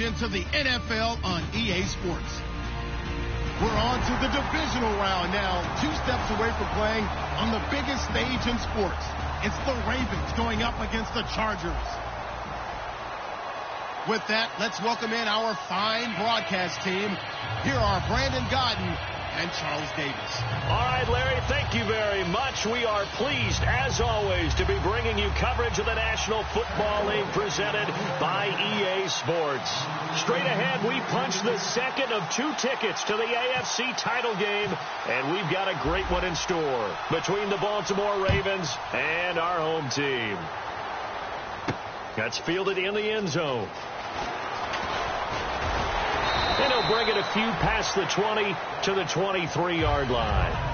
into the NFL on EA Sports. We're on to the divisional round now, 2 steps away from playing on the biggest stage in sports. It's the Ravens going up against the Chargers. With that, let's welcome in our fine broadcast team. Here are Brandon Gaudin and Charles Davis. All right, Larry, thank you very much. We are pleased, as always, to be bringing you coverage of the National Football League presented by EA Sports. Straight ahead, we punch the second of 2 tickets to the AFC title game, and we've got a great one in store between the Baltimore Ravens and our home team. That's fielded in the end zone. And he'll bring it a few past the 20 to the 23-yard line.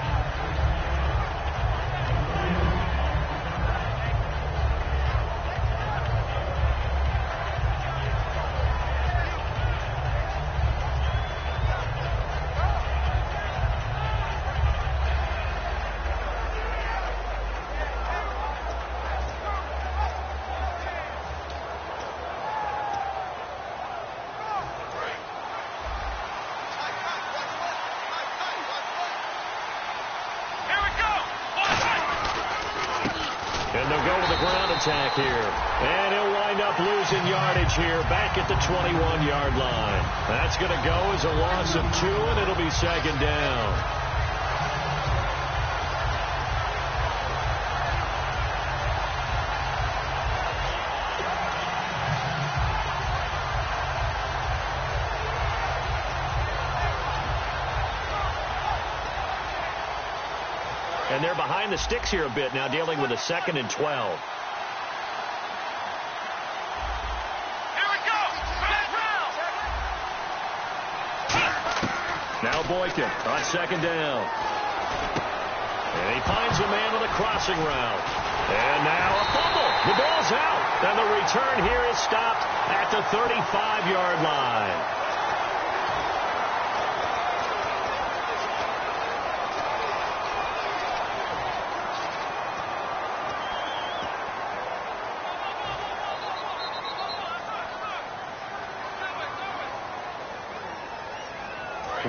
Attack here, and he'll wind up losing yardage here back at the 21-yard line. That's going to go as a loss of 2, and it'll be second down. And they're behind the sticks here a bit now, dealing with a 2nd and 12. Now Boykin on 2nd down. And he finds a man with a crossing route. And now a fumble. The ball's out. And the return here is stopped at the 35-yard line.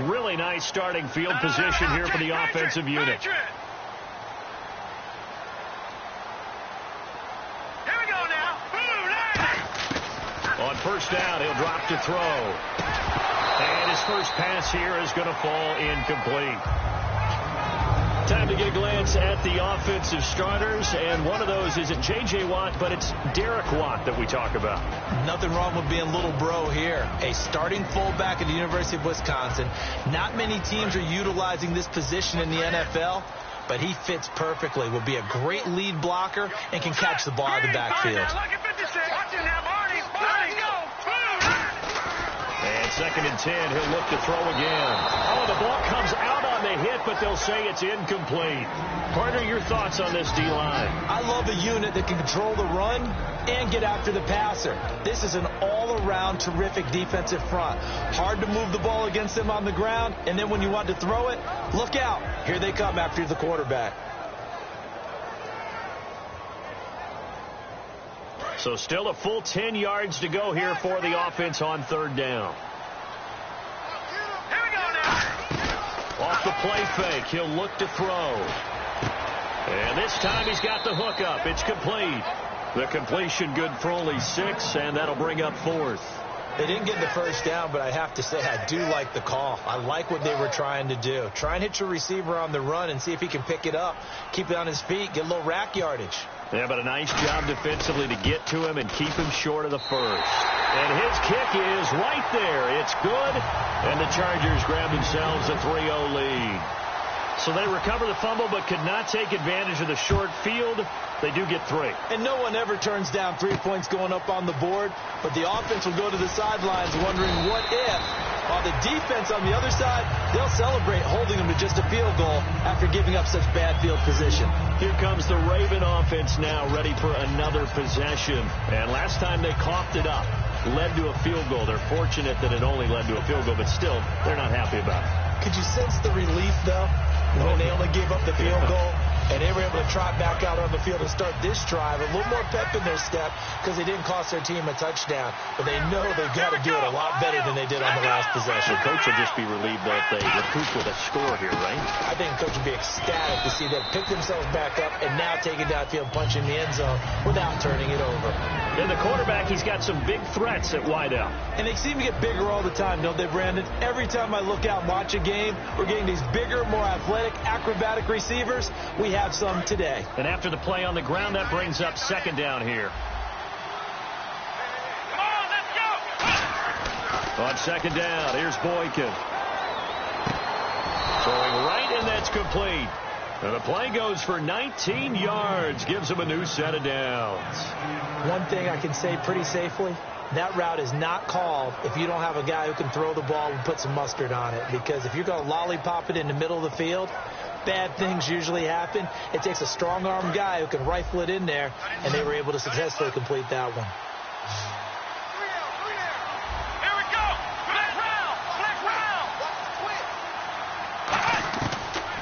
Really nice starting field position here for the offensive unit. Here we go now. On first down, he'll drop to throw. And his first pass here is going to fall incomplete. Time to get a glance at the offensive starters, and one of those isn't J.J. Watt, but it's Derek Watt that we talk about. Nothing wrong with being little bro here. A starting fullback at the University of Wisconsin. Not many teams are utilizing this position in the NFL, but he fits perfectly. Will be a great lead blocker and can catch the ball out of the backfield. And 2nd and 10, he'll look to throw again. Oh, the ball comes out on the hit, but they'll say it's incomplete. Partner, your thoughts on this D-line? I love a unit that can control the run and get after the passer. This is an all-around terrific defensive front. Hard to move the ball against them on the ground, and then when you want to throw it, look out. Here they come after the quarterback. So still a full 10 yards to go here for the offense on 3rd down. Here we go now. Off the play fake, he'll look to throw. And this time he's got the hook up. It's complete. The completion good for only 6, and that'll bring up 4th. They didn't get the first down, but I have to say I do like the call. I like what they were trying to do. Try and hit your receiver on the run and see if he can pick it up. Keep it on his feet, get a little rack yardage. Yeah, but a nice job defensively to get to him and keep him short of the first. And his kick is right there. It's good. And the Chargers grab themselves a 3-0 lead. So they recover the fumble but could not take advantage of the short field. They do get 3. And no one ever turns down 3 points going up on the board. But the offense will go to the sidelines wondering what if. On the defense on the other side, they'll celebrate holding them to just a field goal after giving up such bad field position. Here comes the Raven offense now, ready for another possession. And last time they coughed it up, led to a field goal. They're fortunate that it only led to a field goal, but still, they're not happy about it. Could you sense the relief, though, when they only gave up the field goal? And they were able to trot back out on the field and start this drive. A little more pep in their step because they didn't cost their team a touchdown. But they know they've got to do it a lot better than they did on the last possession. The coach will just be relieved that they recoup with a score here, right? I think the coach would be ecstatic to see them pick themselves back up and now take it downfield, punch in the end zone without turning it over. And the quarterback, he's got some big threats at wideout. And they seem to get bigger all the time, don't they, Brandon? Every time I look out and watch a game, we're getting these bigger, more athletic, acrobatic receivers. We have some today. And after the play on the ground, that brings up second down here. Come on, let's go. On second down, here's Boykin. Throwing right, and that's complete. And the play goes for 19 yards, gives him a new set of downs. One thing I can say pretty safely, that route is not called if you don't have a guy who can throw the ball and put some mustard on it. Because if you're going to lollipop it in the middle of the field, bad things usually happen. It takes a strong-armed guy who can rifle it in there, and they were able to successfully complete that one. Here we go. Black round.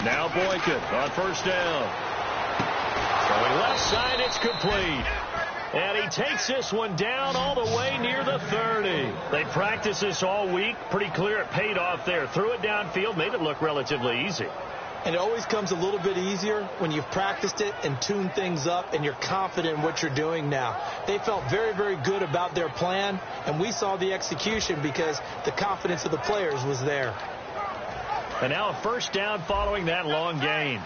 Now Boykin on first down. Going left side, it's complete. And he takes this one down all the way near the 30. They practiced this all week. Pretty clear it paid off there. Threw it downfield, made it look relatively easy. And it always comes a little bit easier when you've practiced it and tuned things up and you're confident in what you're doing now. They felt very, very good about their plan, and we saw the execution because the confidence of the players was there. And now a first down following that long gain.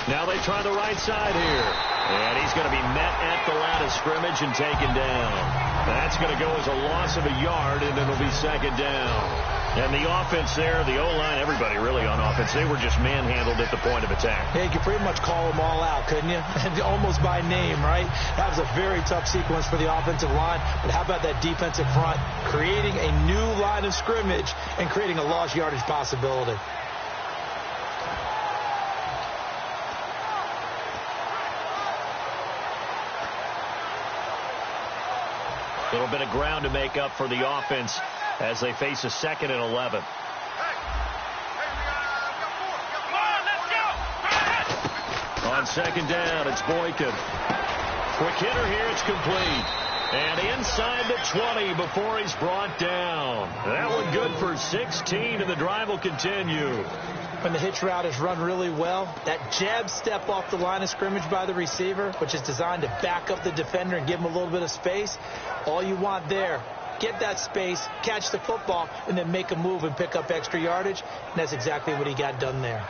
Now they try the right side here. And he's going to be met at the line of scrimmage and taken down. That's going to go as a loss of a yard, and it'll be second down. And the offense there, the O-line, everybody really on offense, they were just manhandled at the point of attack. Yeah, you could pretty much call them all out, couldn't you? Almost by name, right? That was a very tough sequence for the offensive line. But how about that defensive front? Creating a new line of scrimmage and creating a lost yardage possibility. A little bit of ground to make up for the offense as they face a second and 11. On second down, it's Boykin. Quick hitter here, it's complete. And inside the 20 before he's brought down. That one good for 16, and the drive will continue. When the hitch route is run really well, that jab step off the line of scrimmage by the receiver, which is designed to back up the defender and give him a little bit of space, all you want there, get that space, catch the football, and then make a move and pick up extra yardage. And that's exactly what he got done there.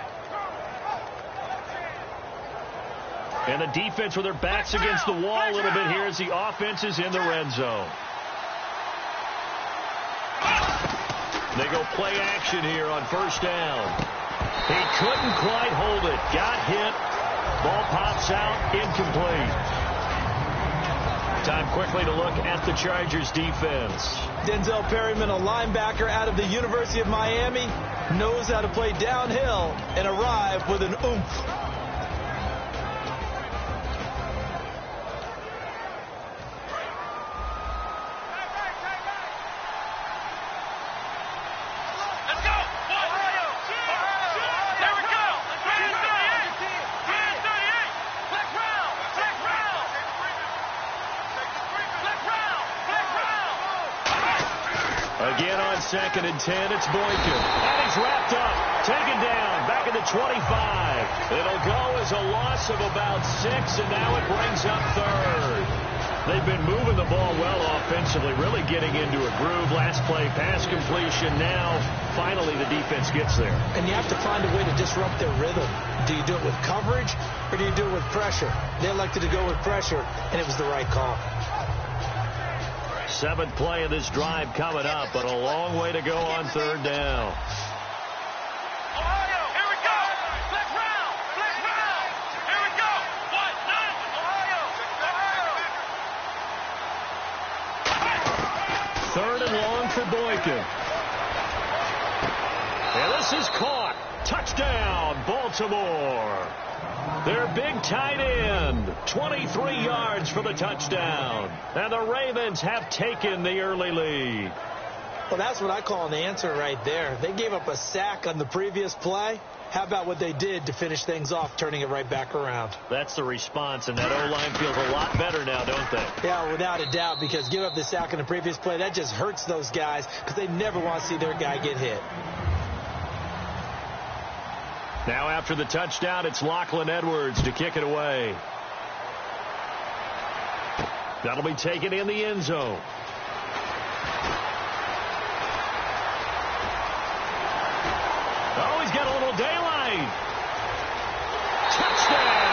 And the defense with their backs against the wall a little bit here as the offense is in the red zone. They go play action here on first down. He couldn't quite hold it. Got hit. Ball pops out. Incomplete. Time quickly to look at the Chargers defense. Denzel Perryman, a linebacker out of the University of Miami, knows how to play downhill and arrive with an oomph. Again on second and 10, it's Boykin. And he's wrapped up, taken down, back at the 25. It'll go as a loss of about 6, and now it brings up third. They've been moving the ball well offensively, really getting into a groove. Last play, pass completion. Now, finally, the defense gets there. And you have to find a way to disrupt their rhythm. Do you do it with coverage, or do you do it with pressure? They elected to go with pressure, and it was the right call. 7th play of this drive coming up, but a long way to go on third down. Ohio, here we go. Black round. Here we go. 1-9. Ohio. 3rd and long for Boykin. And this is caught. Touchdown, Baltimore. Their big tight end, 23 yards for the touchdown. And the Ravens have taken the early lead. Well, that's what I call an answer right there. They gave up a sack on the previous play. How about what they did to finish things off, turning it right back around? That's the response, and that O-line feels a lot better now, don't they? Yeah, without a doubt, because give up the sack on the previous play, that just hurts those guys because they never want to see their guy get hit. Now after the touchdown, it's Lachlan Edwards to kick it away. That'll be taken in the end zone. Oh, he's got a little daylight. Touchdown!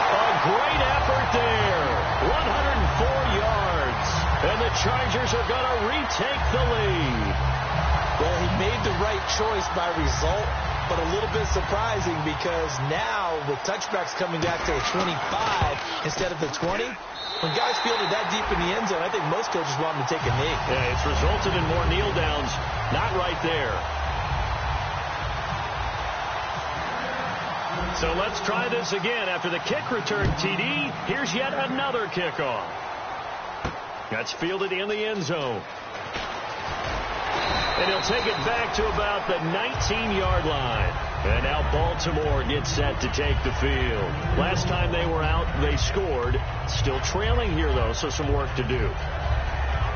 A great effort there. 104 yards. And the Chargers are going to retake the lead. Well, he made the right choice by result, but a little bit surprising because now with touchbacks coming back to the 25 instead of the 20, when guys fielded that deep in the end zone, I think most coaches want them to take a knee. Yeah, it's resulted in more kneel downs. Not right there. So let's try this again. After the kick return TD, here's yet another kickoff. That's fielded in the end zone. And he'll take it back to about the 19-yard line. And now Baltimore gets set to take the field. Last time they were out, they scored. Still trailing here, though, so some work to do.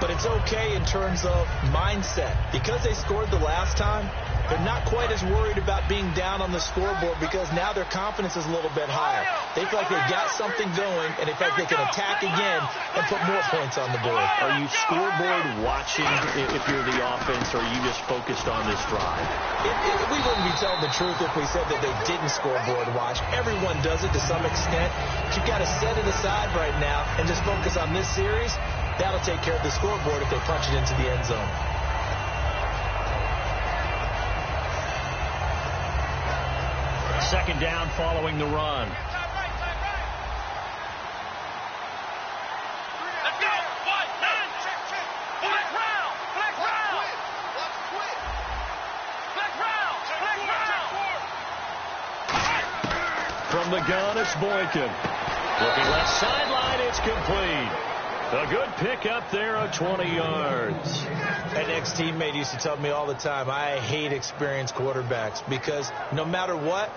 But it's okay in terms of mindset. Because they scored the last time, they're not quite as worried about being down on the scoreboard because now their confidence is a little bit higher. They feel like they've got something going, and they feel like they can attack again and put more points on the board. Are you scoreboard watching if you're the offense, or are you just focused on this drive? We wouldn't be telling the truth if we said that they didn't scoreboard watch. Everyone does it to some extent. But you've got to set it aside right now and just focus on this series. That'll take care of the scoreboard if they punch it into the end zone. Second down following the run. Let's go. One, nine. Flex round. Flex round. Flex round. Flex round. From the gun, it's Boykin. Looking left sideline, it's complete. A good pick up there of 20 yards. An ex-teammate used to tell me all the time, I hate experienced quarterbacks because no matter what,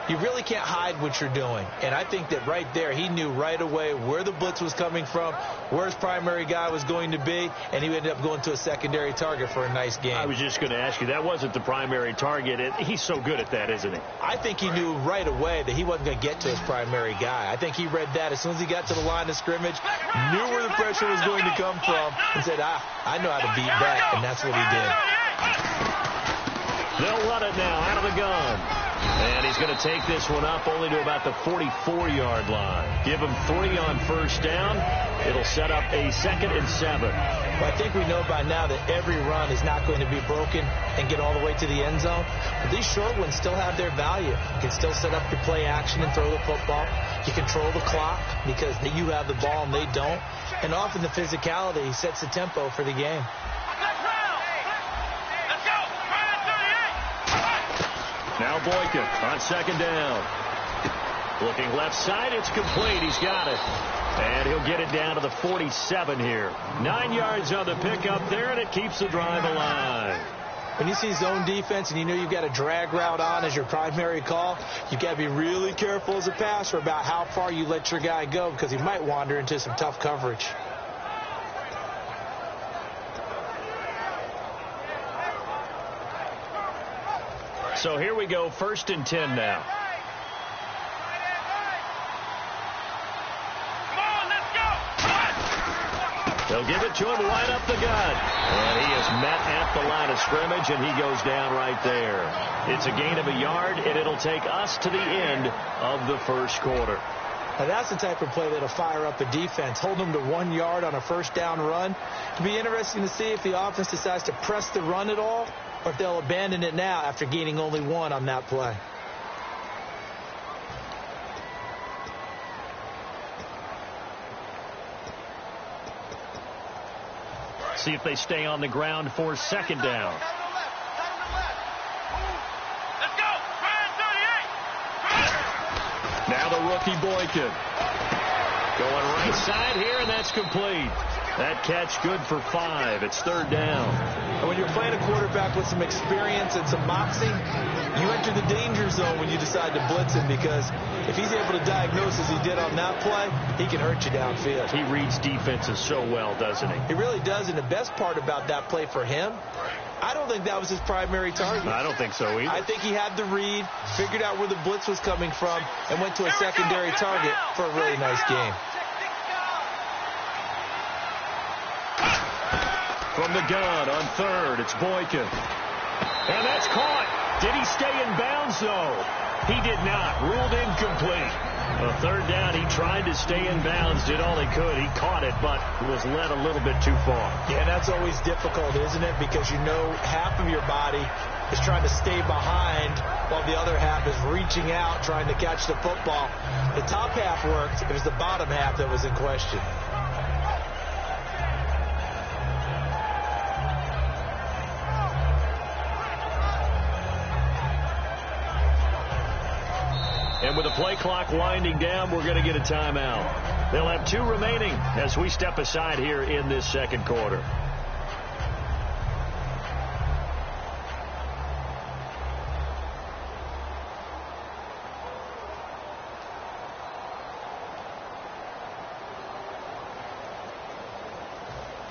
you really can't hide what you're doing. And I think that right there, he knew right away where the blitz was coming from, where his primary guy was going to be, and he ended up going to a secondary target for a nice game. I was just going to ask you, that wasn't the primary target. He's so good at that, isn't he? I think he knew right away that he wasn't going to get to his primary guy. I think he read that as soon as he got to the line of scrimmage, knew where the pressure was going to come from, and said, I know how to beat that, and that's what he did. They'll run it now out of the gun. And he's going to take this one up only to about the 44-yard line. Give him 3 on first down. It'll set up a 2nd and 7. Well, I think we know by now that every run is not going to be broken and get all the way to the end zone. But these short ones still have their value. You can still set up your play action and throw the football. You control the clock because you have the ball and they don't. And often the physicality sets the tempo for the game. Now Boykin on second down. Looking left side, it's complete. He's got it. And he'll get it down to the 47 here. 9 yards on the pickup there, and it keeps the drive alive. When you see zone defense and you know you've got a drag route on as your primary call, you've got to be really careful as a passer about how far you let your guy go because he might wander into some tough coverage. So here we go, 1st and 10 now. Come on, let's go. They'll give it to him right up the gut. And he is met at the line of scrimmage, and he goes down right there. It's a gain of a yard, and it'll take us to the end of the first quarter. Now that's the type of play that'll fire up a defense. Hold them to 1 yard on a first down run. It'll be interesting to see if the offense decides to press the run at all, or if they'll abandon it now after gaining only 1 on that play. See if they stay on the ground for second down. Now the rookie Boykin. Going right side here, and that's complete. That catch good for 5. It's 3rd down. And when you're playing a quarterback with some experience and some moxie, you enter the danger zone when you decide to blitz him, because if he's able to diagnose as he did on that play, he can hurt you downfield. He reads defenses so well, doesn't he? He really does, and the best part about that play for him, I don't think that was his primary target. I don't think so either. I think he had the read, figured out where the blitz was coming from, and went to a secondary target for a really nice game. From the gun on 3rd, it's Boykin. And that's caught. Did he stay in bounds, though? He did not. Ruled incomplete. A 3rd down, he tried to stay in bounds, did all he could. He caught it, but was led a little bit too far. Yeah, that's always difficult, isn't it? Because you know half of your body is trying to stay behind while the other half is reaching out, trying to catch the football. The top half worked. It was the bottom half that was in question. And with the play clock winding down, we're going to get a timeout. They'll have 2 remaining as we step aside here in this 2nd quarter.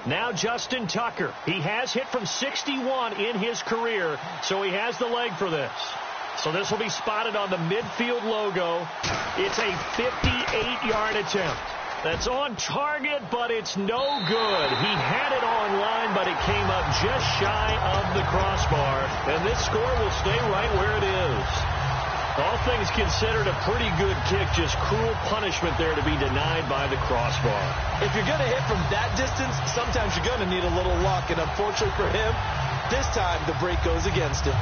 Now Justin Tucker. He has hit from 61 in his career, so he has the leg for this. So this will be spotted on the midfield logo. It's a 58-yard attempt. That's on target, but it's no good. He had it on line, but it came up just shy of the crossbar. And this score will stay right where it is. All things considered, a pretty good kick. Just cruel punishment there to be denied by the crossbar. If you're going to hit from that distance, sometimes you're going to need a little luck. And unfortunately for him, this time the break goes against him.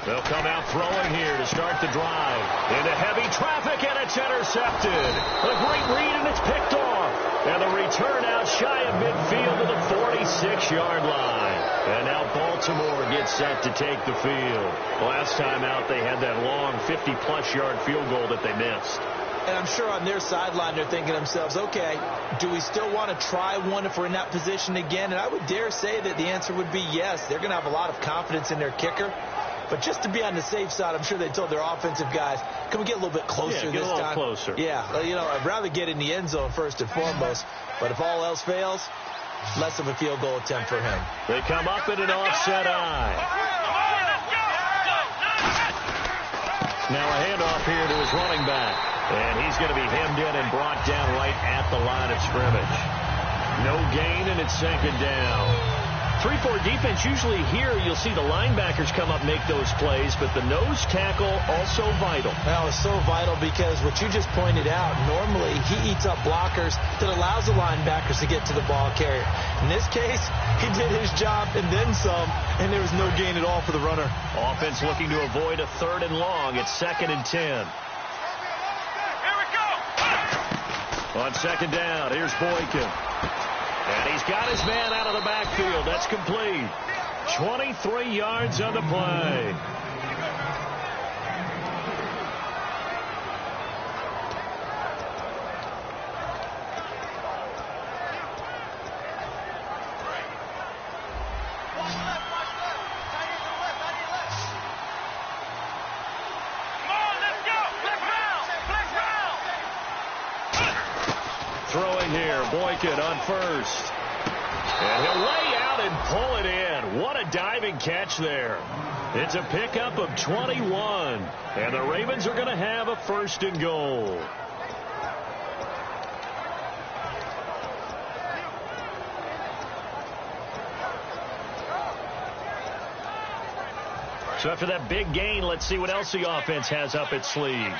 They'll come out throwing here to start the drive. Into heavy traffic, and it's intercepted. A great read, and it's picked off. And the return out shy of midfield to the 46-yard line. And now Baltimore gets set to take the field. Last time out, they had that long 50-plus yard field goal that they missed. And I'm sure on their sideline they're thinking to themselves, okay, do we still want to try one if we're in that position again? And I would dare say that the answer would be yes. They're going to have a lot of confidence in their kicker. But just to be on the safe side, I'm sure they told their offensive guys, can we get a little bit closer this time? Get a little closer. Yeah, you know, I'd rather get in the end zone first and foremost. But if all else fails, less of a field goal attempt for him. They come up in an offset eye. Now a handoff here to his running back. And he's going to be hemmed in and brought down right at the line of scrimmage. No gain, and it's 2nd down. 3-4 defense, usually here you'll see the linebackers come up make those plays, but the nose tackle also vital. Well, it's so vital because what you just pointed out, normally he eats up blockers that allows the linebackers to get to the ball carrier. In this case, he did his job and then some, and there was no gain at all for the runner. Offense looking to avoid a 3rd and long. It's 2nd and 10. Here we go. On 2nd down, here's Boykin. And he's got his man out of the backfield. That's complete. 23 yards on the play. Throwing here, Boykin on 1st. And he'll lay out and pull it in. What a diving catch there. It's a pickup of 21. And the Ravens are going to have a 1st and goal. So after that big gain, let's see what else the offense has up its sleeve.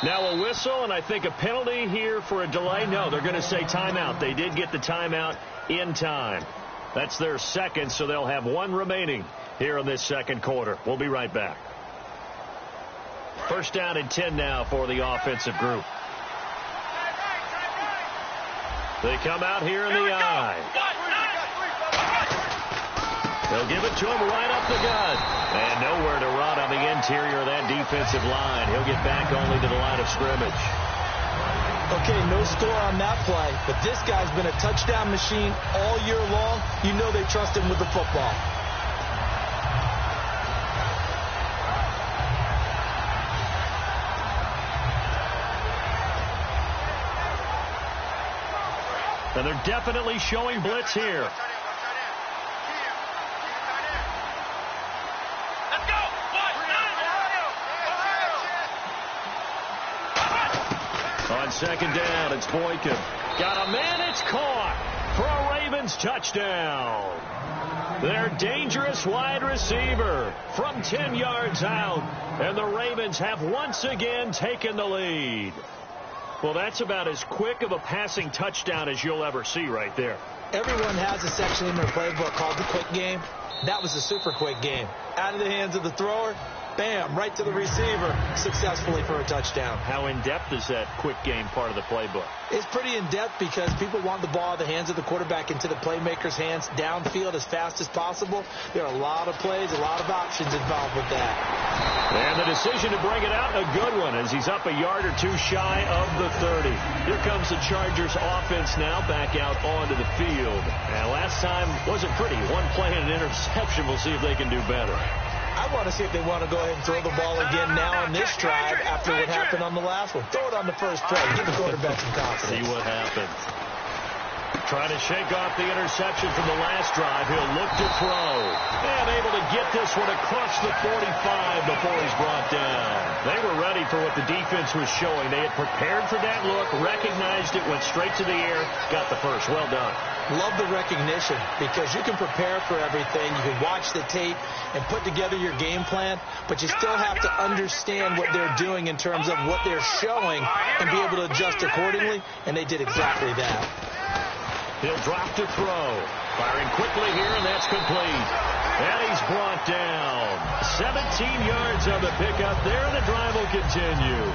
Now a whistle, and I think a penalty here for a delay. No, they're going to say timeout. They did get the timeout in time. That's their second, so they'll have one remaining here in this second quarter. We'll be right back. First down and 10 now for the offensive group. They come out here in the eye. They'll give it to him right up the gut. And nowhere to run on the interior of that defensive line. He'll get back only to the line of scrimmage. Okay, no score on that play, but this guy's been a touchdown machine all year long. You know they trust him with the football. And they're definitely showing blitz here. On second down, it's Boykin. Got a man, it's caught for a Ravens touchdown. Their dangerous wide receiver from 10 yards out. And the Ravens have once again taken the lead. Well, that's about as quick of a passing touchdown as you'll ever see right there. Everyone has a section in their playbook called the quick game. That was a super quick game. Out of the hands of the thrower, bam, right to the receiver, successfully for a touchdown. How in-depth is that quick game part of the playbook? It's pretty in-depth because people want the ball out of the hands of the quarterback into the playmaker's hands downfield as fast as possible. There are a lot of plays, a lot of options involved with that. And the decision to bring it out, a good one, as he's up a yard or two shy of the 30. Here comes the Chargers offense now back out onto the field. And last time wasn't pretty. One play and an interception. We'll see if they can do better. I want to see if they want to go ahead and throw the ball again now on this drive after what happened on the last one. Throw it on the first play. Give the quarterback some confidence. See what happens. Trying to shake off the interception from the last drive. He'll look to throw. And able to get this one across the 45 before he's brought down. They were ready for what the defense was showing. They had prepared for that look, recognized it, went straight to the air, got the first. Well done. Love the recognition because you can prepare for everything. You can watch the tape and put together your game plan, but you still have to understand what they're doing in terms of what they're showing and be able to adjust accordingly, and they did exactly that. He'll drop to throw. Firing quickly here, and that's complete. And he's brought down. 17 yards on the pickup there, and the drive will continue.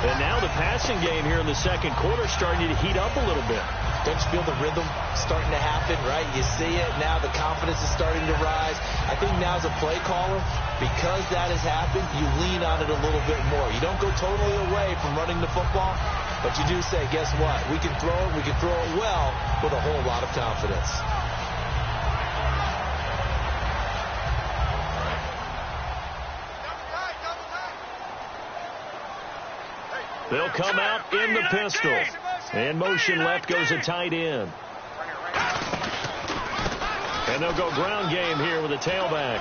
And now the passing game here in the second quarter starting to heat up a little bit. Don't you feel the rhythm starting to happen, right? You see it now. The confidence is starting to rise. I think now as a play caller, because that has happened, you lean on it a little bit more. You don't go totally away from running the football, but you do say, guess what? We can throw it. We can throw it well with a whole lot of confidence. They'll come out in the pistol. And motion left goes a tight end. And they'll go ground game here with a tailback.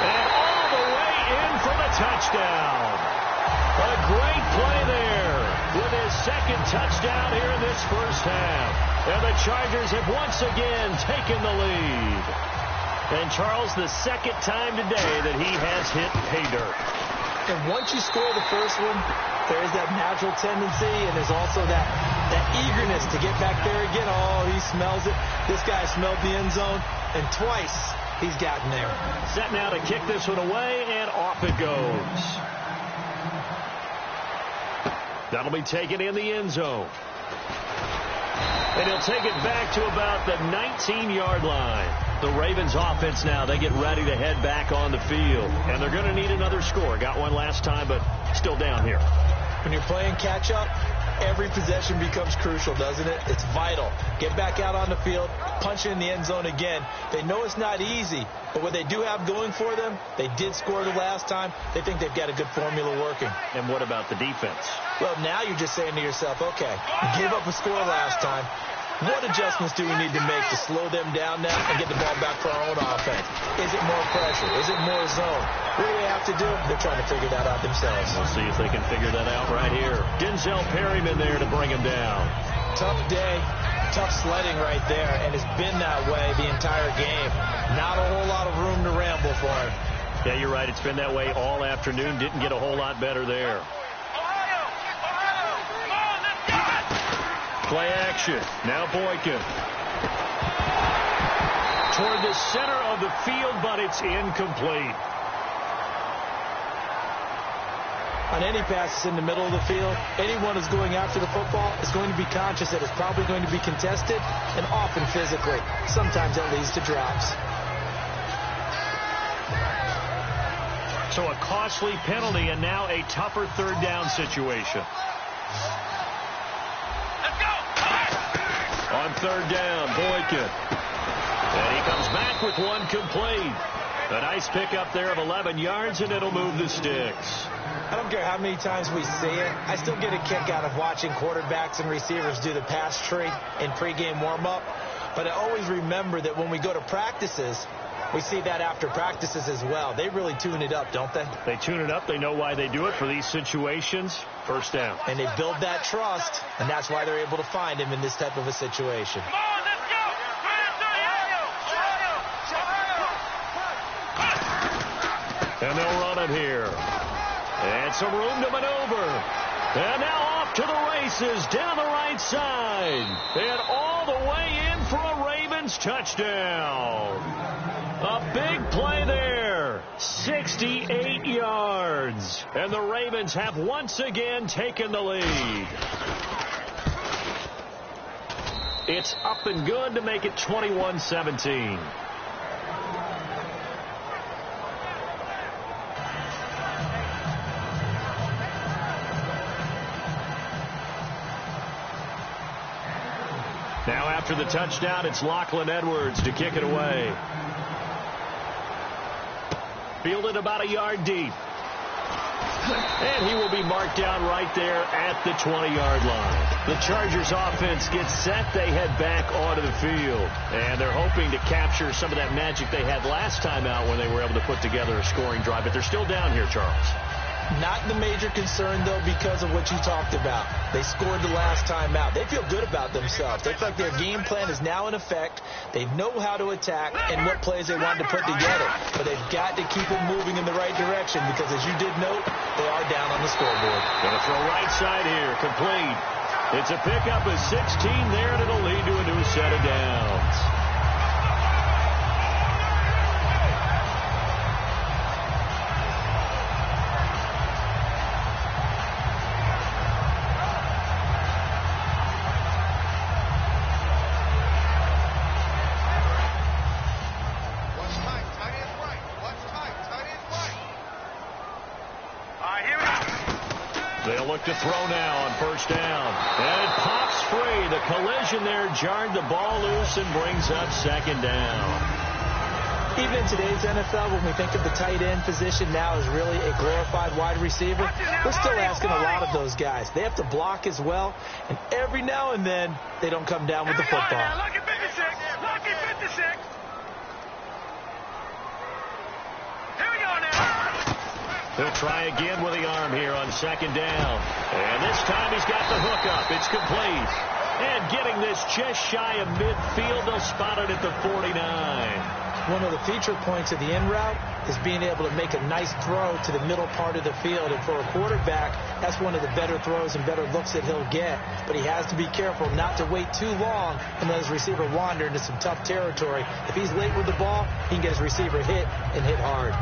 And all the way in for the touchdown. A great play there with his second touchdown here in this first half. And the Chargers have once again taken the lead. And Charles, the second time today that he has hit pay dirt. And once you score the first one, there's that natural tendency, and there's also that eagerness to get back there again. Oh, he smells it. This guy smelled the end zone, and twice he's gotten there. Set now to kick this one away, and off it goes. That'll be taken in the end zone. And he'll take it back to about the 19-yard line. The Ravens offense now, they get ready to head back on the field. And they're going to need another score. Got one last time, but still down here. When you're playing catch-up, every possession becomes crucial, doesn't it? It's vital. Get back out on the field, punch it in the end zone again. They know it's not easy, but what they do have going for them, they did score the last time. They think they've got a good formula working. And what about the defense? Well, now you're just saying to yourself, okay, give up a score last time. What adjustments do we need to make to slow them down now and get the ball back for our own offense? Is it more pressure? Is it more zone? What do they have to do? They're trying to figure that out themselves. We'll see if they can figure that out right here. Denzel Perryman there to bring him down. Tough day, tough sledding right there, and it's been that way the entire game. Not a whole lot of room to ramble for him. Yeah, you're right. It's been that way all afternoon. Didn't get a whole lot better there. Play action. Now Boykin. Toward the center of the field, but it's incomplete. On any passes in the middle of the field, anyone who's going after the football is going to be conscious that it's probably going to be contested, and often physically. Sometimes that leads to drops. So a costly penalty and now a tougher third down situation. Let's go! On third down, Boykin. And he comes back with one complete. A nice pickup there of 11 yards, and it'll move the sticks. I don't care how many times we see it. I still get a kick out of watching quarterbacks and receivers do the pass tree in pregame warm-up. But I always remember that when we go to practices, we see that after practices as well. They really tune it up, don't they? They tune it up. They know why they do it for these situations. First down. And they build that trust, and that's why they're able to find him in this type of a situation. Come on, let's go! And they'll run it here. And some room to maneuver. And now off to the races down the right side. And all the way in for a Ravens touchdown. A big play there. 68 yards. And the Ravens have once again taken the lead. It's up and good to make it 21-17. Now after the touchdown, it's Lachlan Edwards to kick it away. Fielded about a yard deep. And he will be marked down right there at the 20-yard line. The Chargers offense gets set. They head back onto the field. And they're hoping to capture some of that magic they had last time out when they were able to put together a scoring drive. But they're still down here, Charles. Not the major concern, though, because of what you talked about. They scored the last time out. They feel good about themselves. They feel like their game plan is now in effect. They know how to attack and what plays they want to put together. But they've got to keep it moving in the right direction because, as you did note, they are down on the scoreboard. Going to throw right side here. Complete. It's a pickup of 16 there, and it'll lead to a new set of downs. To throw now on first down. And it pops free. The collision there jarred the ball loose and brings up second down. Even in today's NFL, when we think of the tight end position now as really a glorified wide receiver, we're still asking a lot of those guys. They have to block as well, and every now and then they don't come down with the football. Look at 56. Look at 56. Here we go now. He'll try again with the arm here on second down. And this time he's got the hook up. It's complete. And getting this just shy of midfield, they'll spot it at the 49. One of the feature points of the in route is being able to make a nice throw to the middle part of the field. And for a quarterback, that's one of the better throws and better looks that he'll get. But he has to be careful not to wait too long and let his receiver wander into some tough territory. If he's late with the ball, he can get his receiver hit and hit hard.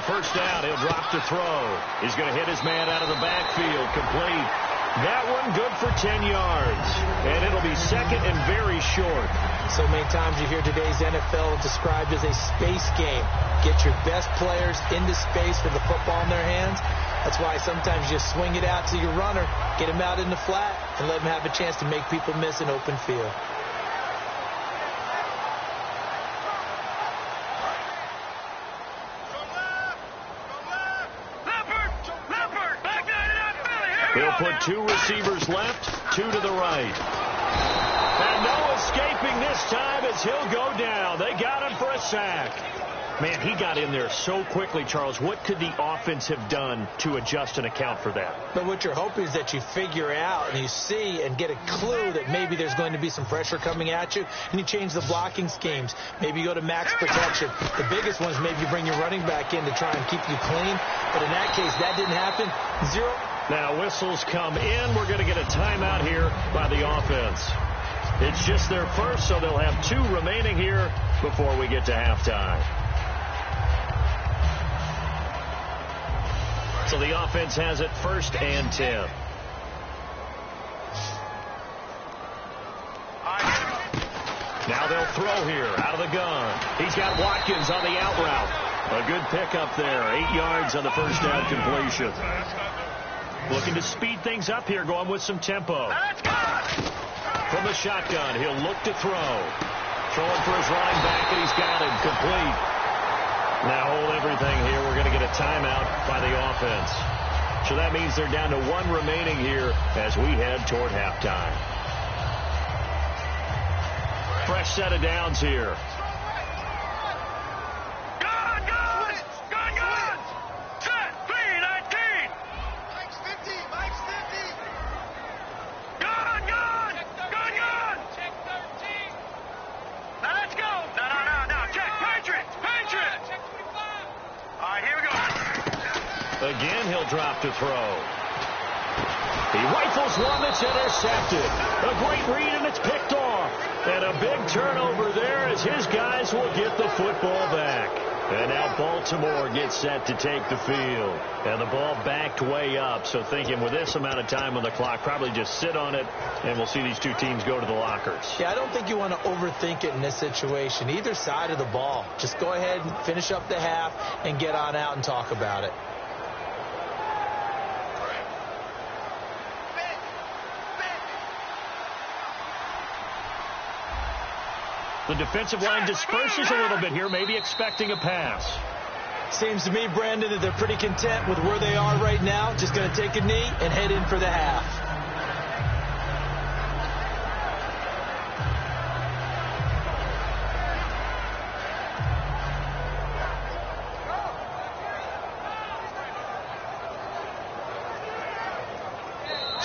First down, he'll drop to throw. He's going to hit his man out of the backfield. Complete. That one good for 10 yards. And it'll be second and very short. So many times you hear today's NFL described as a space game. Get your best players into space with the football in their hands. That's why sometimes you just swing it out to your runner, get him out in the flat, and let him have a chance to make people miss an open field. They'll put two receivers left, two to the right. And no escaping this time as he'll go down. They got him for a sack. Man, he got in there so quickly, Charles. What could the offense have done to adjust and account for that? But what you're hoping is that you figure out and you see and get a clue that maybe there's going to be some pressure coming at you, and you change the blocking schemes. Maybe you go to max protection. The biggest one is maybe you bring your running back in to try and keep you clean. But in that case, that didn't happen. 0. Now whistles come in. We're going to get a timeout here by the offense. It's just their first, so they'll have 2 remaining here before we get to halftime. So the offense has it 1st and 10. Now they'll throw here out of the gun. He's got Watkins on the out route. A good pickup there. 8 yards on the first down completion. Looking to speed things up here, going with some tempo. From the shotgun, he'll look to throw. Throwing for his running back, and he's got him complete. Now hold everything here. We're going to get a timeout by the offense. So that means they're down to 1 remaining here as we head toward halftime. Fresh set of downs here. Again, he'll drop to throw. He rifles one that's intercepted. A great read, and it's picked off. And a big turnover there as his guys will get the football back. And now Baltimore gets set to take the field. And the ball backed way up. So thinking with this amount of time on the clock, probably just sit on it, and we'll see these 2 teams go to the lockers. Yeah, I don't think you want to overthink it in this situation. Either side of the ball. Just go ahead and finish up the half and get on out and talk about it. The defensive line disperses a little bit here, maybe expecting a pass. Seems to me, Brandon, that they're pretty content with where they are right now. Just going to take a knee and head in for the half.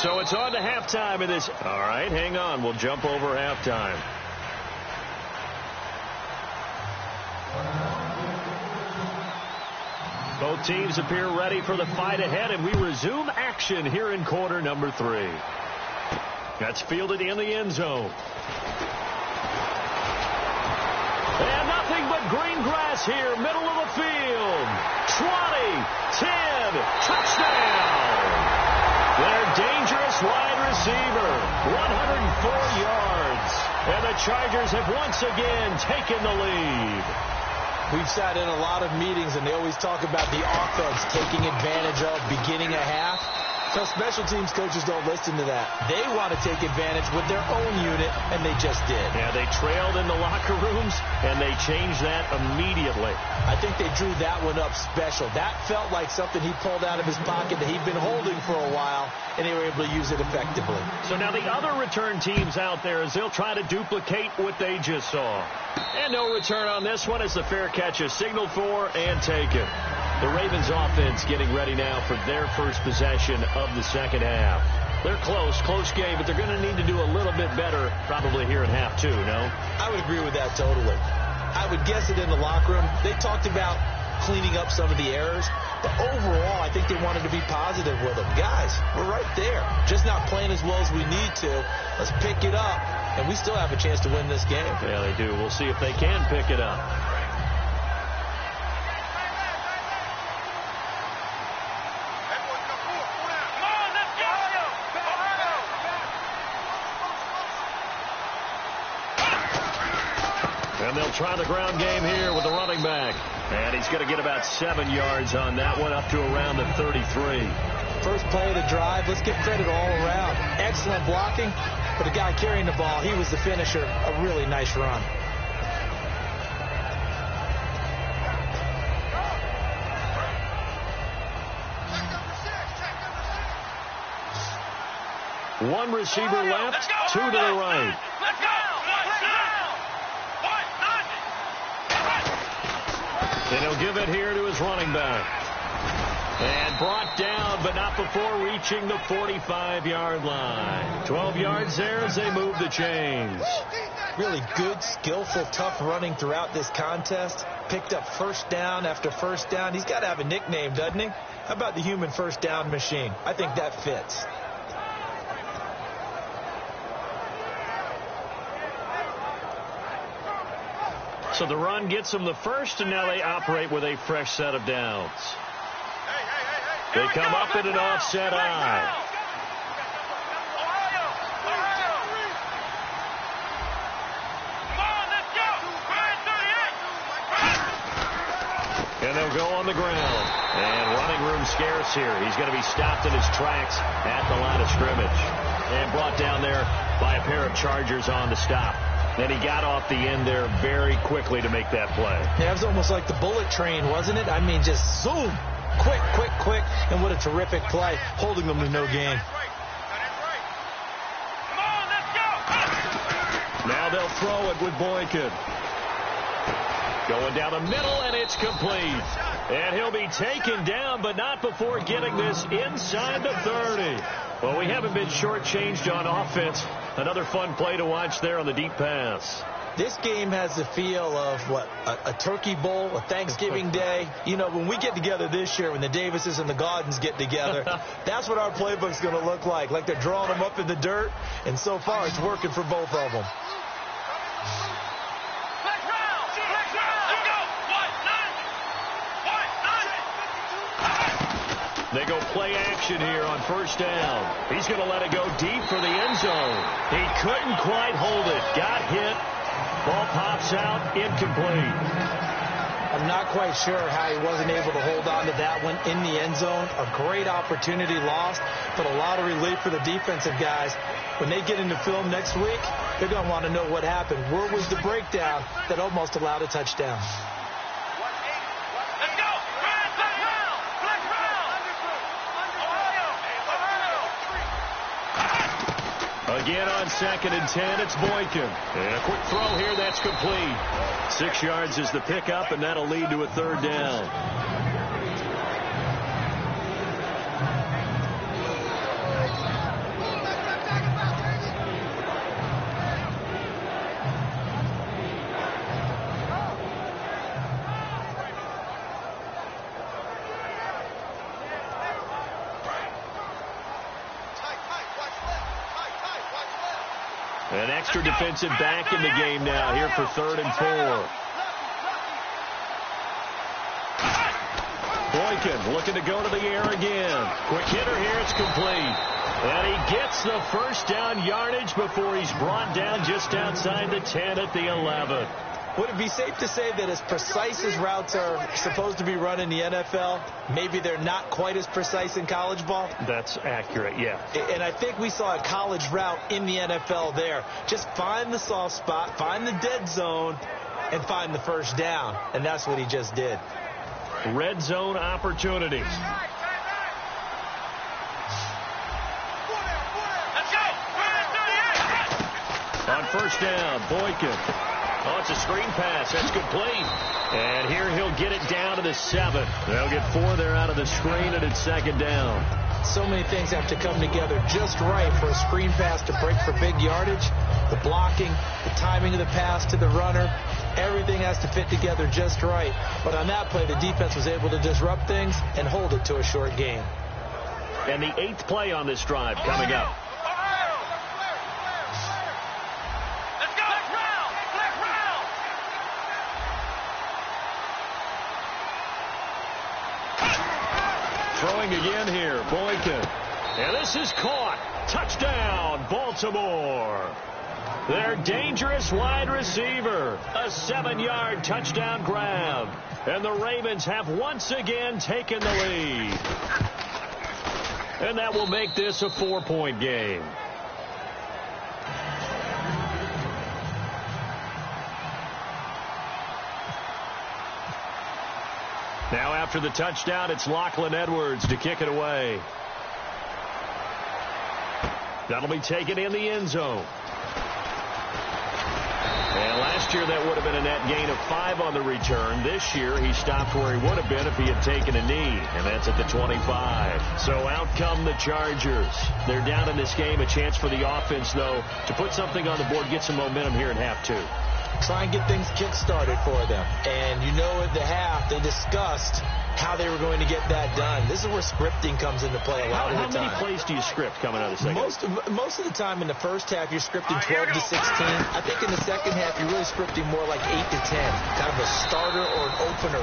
So it's on to halftime of this. All right, hang on. We'll jump over halftime. Both teams appear ready for the fight ahead, and we resume action here in quarter number 3. That's fielded in the end zone. And nothing but green grass here, middle of the field. 20, 10, touchdown. Their dangerous wide receiver, 104 yards. And the Chargers have once again taken the lead. We've sat in a lot of meetings, and they always talk about the offense taking advantage of beginning a half. So special teams coaches don't listen to that. They want to take advantage with their own unit, and they just did. Yeah, they trailed in the locker rooms, and they changed that immediately. I think they drew that one up special. That felt like something he pulled out of his pocket that he'd been holding for a while, and they were able to use it effectively. So now the other return teams out there, as they'll try to duplicate what they just saw. And no return on this one as the fair catch is signaled for and taken. The Ravens offense getting ready now for their first possession of the second half. They're close game, but they're going to need to do a little bit better probably here in half 2, no? I would agree with that totally. I would guess that in the locker room, they talked about cleaning up some of the errors, but overall, I think they wanted to be positive with them. Guys, we're right there. Just not playing as well as we need to. Let's pick it up, and we still have a chance to win this game. Yeah, they do. We'll see if they can pick it up. And they'll try the ground game here with the running back. And he's going to get about 7 yards on that one, up to around the 33. First play of the drive, let's give credit all around. Excellent blocking, but the guy carrying the ball, he was the finisher. A really nice run. One receiver left, 2 to the right. And he'll give it here to his running back. And brought down, but not before reaching the 45-yard line. 12 yards there as they move the chains. Really good, skillful, tough running throughout this contest. Picked up first down after first down. He's got to have a nickname, doesn't he? How about the human first down machine? I think that fits. So the run gets them the first, and now they operate with a fresh set of downs. They come up in an offset eye. And they'll go on the ground. And running room scarce here. He's going to be stopped in his tracks at the line of scrimmage. And brought down there by a pair of Chargers on the stop. And he got off the end there very quickly to make that play. Yeah, it was almost like the bullet train, wasn't it? I mean, just zoom. Quick, quick, quick. And what a terrific play, holding them to no gain. Now they'll throw it with Boykin. Going down the middle, and it's complete. And he'll be taken down, but not before getting this inside the 30. Well, we haven't been shortchanged on offense. Another fun play to watch there on the deep pass. This game has the feel of, what, a turkey bowl, a Thanksgiving day. You know, when we get together this year, when the Davises and the Gaudens get together, that's what our playbook's going to look like. Like they're drawing them up in the dirt, and so far it's working for both of them. They go play action here on first down. He's going to let it go deep for the end zone. He couldn't quite hold it. Got hit. Ball pops out. Incomplete. I'm not quite sure how he wasn't able to hold on to that one in the end zone. A great opportunity lost, but a lot of relief for the defensive guys. When they get into film next week, they're going to want to know what happened. Where was the breakdown that almost allowed a touchdown? Again on 2nd and 10, it's Boykin. And a quick throw here, that's complete. 6 yards is the pickup, and that'll lead to a third down. An extra defensive back in the game now here for 3rd and 4. Boykin looking to go to the air again. Quick hitter here, it's complete. And he gets the first down yardage before he's brought down just outside the 10 at the 11. Would it be safe to say that as precise as routes are supposed to be run in the NFL, maybe they're not quite as precise in college ball? That's accurate, yeah. And I think we saw a college route in the NFL there. Just find the soft spot, find the dead zone, and find the first down. And that's what he just did. Red zone opportunities. On first down, Boykin. Oh, it's a screen pass. That's complete. And here he'll get it down to the 7. They'll get 4 there out of the screen, and it's 2nd down. So many things have to come together just right for a screen pass to break for big yardage. The blocking, the timing of the pass to the runner, everything has to fit together just right. But on that play, the defense was able to disrupt things and hold it to a short gain. And the 8th play on this drive coming up. Throwing again here, Boykin. And this is caught. Touchdown, Baltimore. Their dangerous wide receiver. A 7-yard touchdown grab. And the Ravens have once again taken the lead. And that will make this a 4-point game. Now after the touchdown, it's Lachlan Edwards to kick it away. That'll be taken in the end zone. And last year that would have been a net gain of 5 on the return. This year he stopped where he would have been if he had taken a knee, and that's at the 25. So out come the Chargers. They're down in this game. A chance for the offense, though, to put something on the board, get some momentum here in half 2. Try and get things kick-started for them. And you know at the half they discussed how they were going to get that done. This is where scripting comes into play a lot of the time. How many plays do you script coming out of the second? Most of the time in the first half, you're scripting 12 to 16. I think in the second half, you're really scripting more like 8 to 10. Kind of a starter or an opener,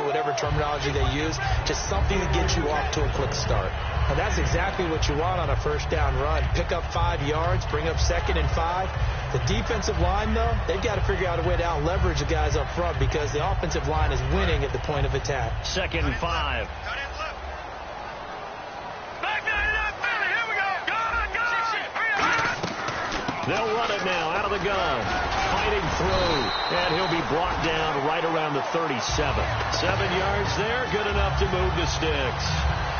whatever terminology they use. Just something to get you off to a quick start. And that's exactly what you want on a first down run. Pick up 5 yards, bring up 2nd and 5. The defensive line, though, they've got to figure out a way to out-leverage the guys up front because the offensive line is winning at the point of attack. 2nd and 5. They'll run it now out of the gun. Fighting through. And he'll be brought down right around the 37. 7 yards there. Good enough to move the sticks.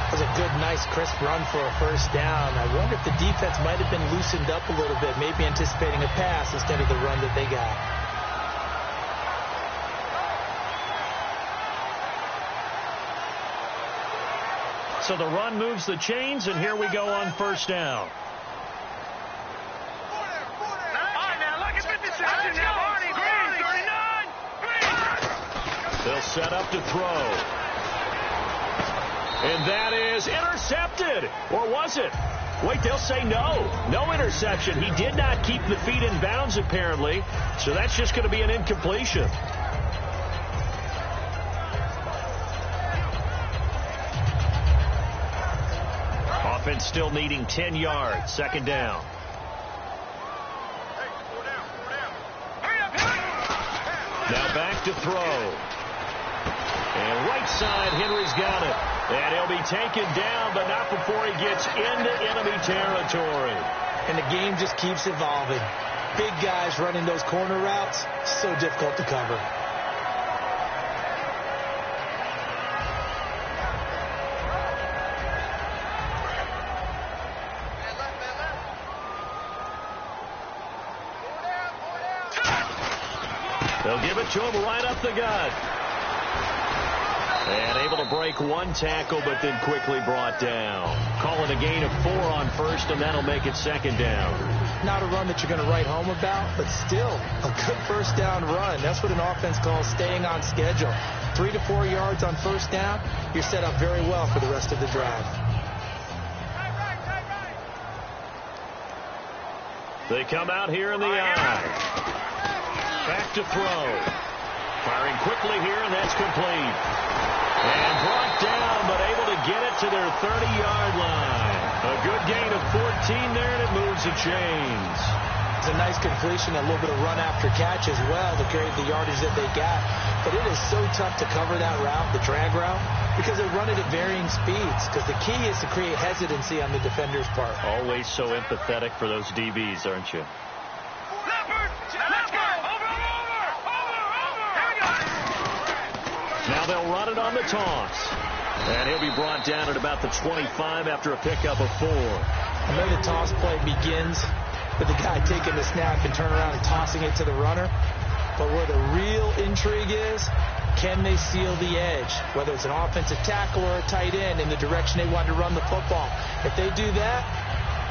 That was a good, nice, crisp run for a first down. I wonder if the defense might have been loosened up a little bit, maybe anticipating a pass instead of the run that they got. So the run moves the chains, and here we go on first down. They'll set up to throw. And that is intercepted. Or was it? Wait, they'll say no. No interception. He did not keep the feet in bounds, apparently. So that's just going to be an incompletion. Offense still needing 10 yards. 2nd down. Now back to throw. And right side, Henry's got it. And he'll be taken down, but not before he gets into enemy territory. And the game just keeps evolving. Big guys running those corner routes, so difficult to cover. They'll give it to him right up the gut. And able to break 1 tackle, but then quickly brought down. Calling a gain of 4 on first, and that'll make it 2nd down. Not a run that you're going to write home about, but still a good first down run. That's what an offense calls staying on schedule. 3 to 4 yards on first down, you're set up very well for the rest of the drive. They come out here in the eye. Back to throw. Firing quickly here, and that's complete. And brought down, but able to get it to their 30-yard line. A good gain of 14 there, and it moves the chains. It's a nice completion, a little bit of run after catch as well to carry the yardage that they got. But it is so tough to cover that route, the drag route, because they run it at varying speeds. Because the key is to create hesitancy on the defender's part. Always so empathetic for those DBs, aren't you? Now they'll run it on the toss. And he'll be brought down at about the 25 after a pickup of 4. I know the toss play begins with the guy taking the snap and turn around and tossing it to the runner. But where the real intrigue is, can they seal the edge? Whether it's an offensive tackle or a tight end in the direction they want to run the football. If they do that,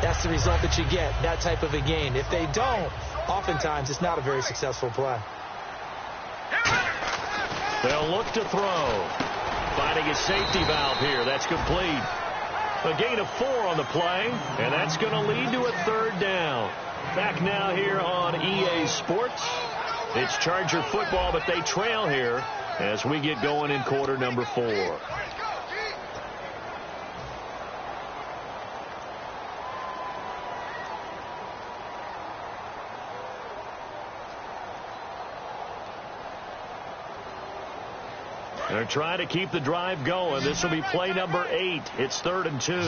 that's the result that you get, that type of a gain. If they don't, oftentimes it's not a very successful play. They'll look to throw. Finding a safety valve here. That's complete. A gain of 4 on the play, and that's going to lead to a 3rd down. Back now here on EA Sports. It's Charger football, but they trail here as we get going in quarter number 4. They're trying to keep the drive going. This will be play number 8. It's 3rd and 2. Hey.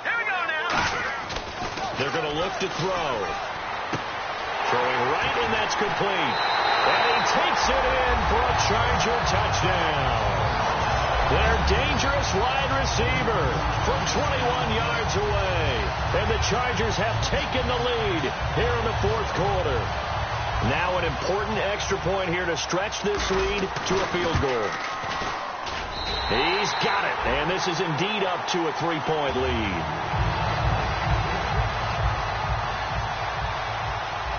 Here we go now. They're going to look to throw. Throwing right, and that's complete. And he takes it in for a Charger touchdown. Their dangerous wide receiver from 21 yards away. And the Chargers have taken the lead here in the fourth quarter. Now an important extra point here to stretch this lead to a field goal. He's got it, and this is indeed up to a 3-point lead.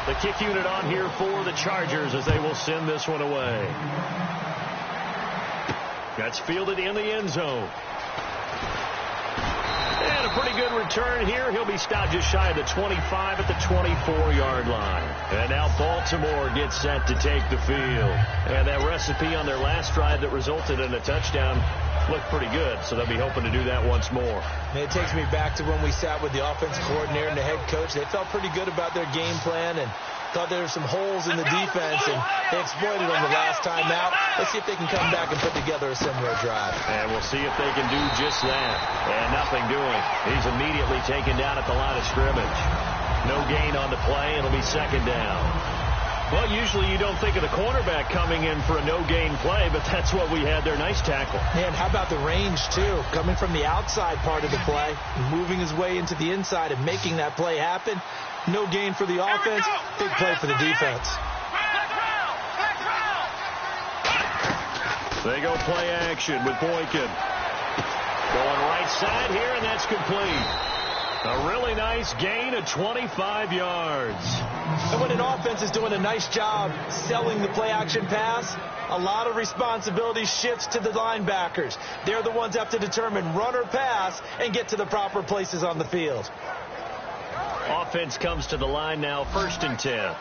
The kick unit on here for the Chargers as they will send this one away. That's fielded in the end zone. And a pretty good return here. He'll be stopped just shy of the 25 at the 24-yard line. And now Baltimore gets set to take the field. And that recipe on their last drive that resulted in a touchdown looked pretty good, so they'll be hoping to do that once more. And it takes me back to when we sat with the offensive coordinator and the head coach. They felt pretty good about their game plan and thought there were some holes in the defense, and they exploited them the last time out. Let's see if they can come back and put together a similar drive. And we'll see if they can do just that. And nothing doing. He's immediately taken down at the line of scrimmage. No gain on the play. It'll be second down. Well, usually you don't think of the cornerback coming in for a no-gain play, but that's what we had there. Nice tackle. Man, how about the range, too? Coming from the outside part of the play, moving his way into the inside and making that play happen. No gain for the offense. Big play for the defense. They go play action with Boykin. Going right side here, and that's complete. A really nice gain of 25 yards. And when an offense is doing a nice job selling the play-action pass, a lot of responsibility shifts to the linebackers. They're the ones that have to determine run or pass and get to the proper places on the field. Offense comes to the line now, 1st and 10.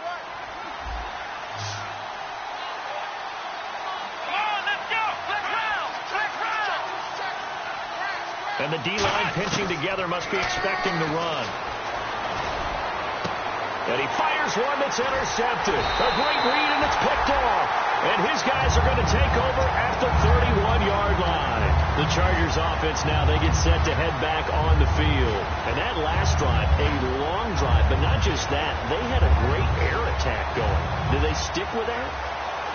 And the D-line pinching together must be expecting the run. And he fires one that's intercepted. A great read, and it's picked off. And his guys are going to take over at the 31-yard line. The Chargers offense now, they get set to head back on the field. And that last drive, a long drive, but not just that. They had a great air attack going. Did they stick with that?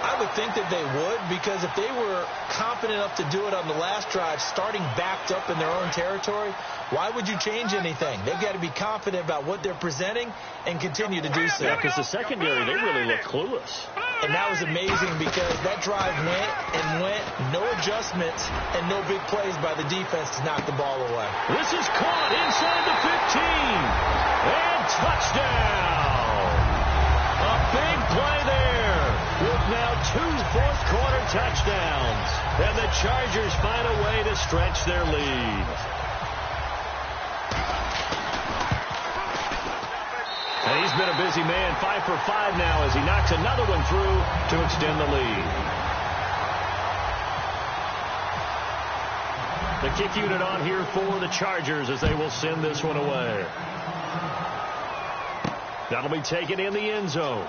I would think that they would, because if they were confident enough to do it on the last drive, starting backed up in their own territory, why would you change anything? They've got to be confident about what they're presenting and continue to do so. Yeah, because the secondary, they really look clueless. And that was amazing because that drive went and went, no adjustments and no big plays by the defense to knock the ball away. This is caught inside the 15. And touchdown. A big play there. With now 2 fourth-quarter touchdowns. And the Chargers find a way to stretch their lead. And he's been a busy man, 5 for 5 now as he knocks another one through to extend the lead. The kick unit on here for the Chargers as they will send this one away. That'll be taken in the end zone.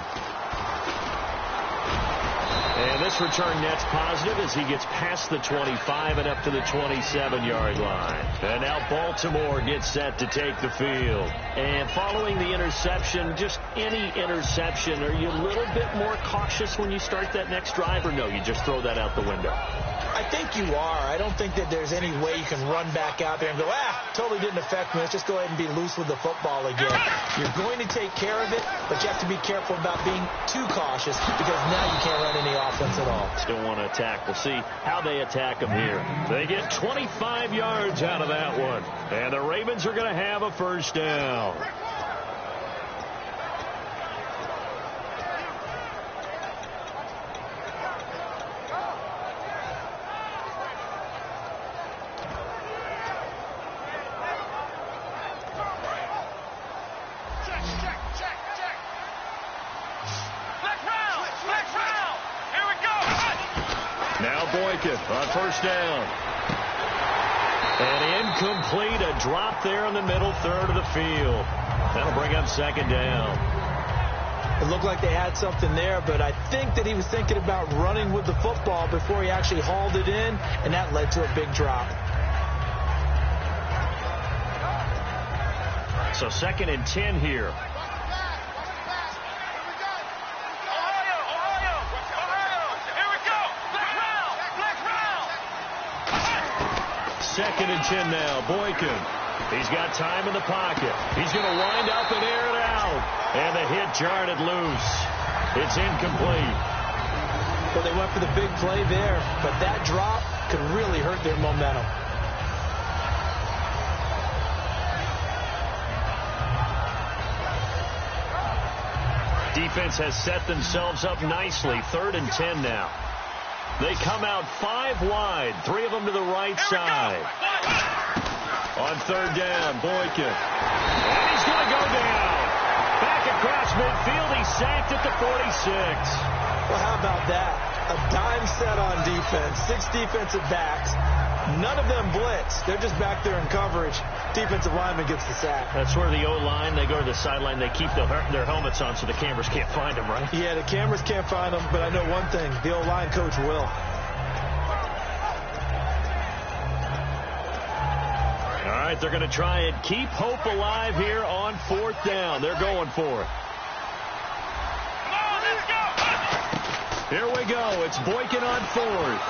And this return net's positive as he gets past the 25 and up to the 27-yard line. And now Baltimore gets set to take the field. And following the interception, just any interception, are you a little bit more cautious when you start that next drive, or no, you just throw that out the window? I think you are. I don't think that there's any way you can run back out there and go, totally didn't affect me. Let's just go ahead and be loose with the football again. You're going to take care of it, but you have to be careful about being too cautious because now you can't run any offense at all. Still want to attack. We'll see how they attack them here. They get 25 yards out of that one. And the Ravens are going to have a first down. Boykin on first down. And incomplete, a drop there in the middle third of the field. That'll bring up second down. It looked like they had something there, but I think that he was thinking about running with the football before he actually hauled it in, and that led to a big drop. So 2nd and 10 here. 2nd and 10 now. Boykin. He's got time in the pocket. He's going to wind up and air it out. And the hit jarred it loose. It's incomplete. Well, they went for the big play there, but that drop could really hurt their momentum. Defense has set themselves up nicely. 3rd and 10 now. They come out 5 wide. 3 of them to the right side. On 3rd down, Boykin. And he's going to go down. Back across midfield. He's sacked at the 46. Well, how about that? A dime set on defense. 6 defensive backs. None of them blitz. They're just back there in coverage. Defensive lineman gets the sack. That's where the O-line, they go to the sideline. They keep their helmets on so the cameras can't find them, right? Yeah, the cameras can't find them, but I know one thing. The O-line coach will. All right, they're going to try and keep hope alive here on 4th down. They're going for it. Here we go. It's Boykin on 4th.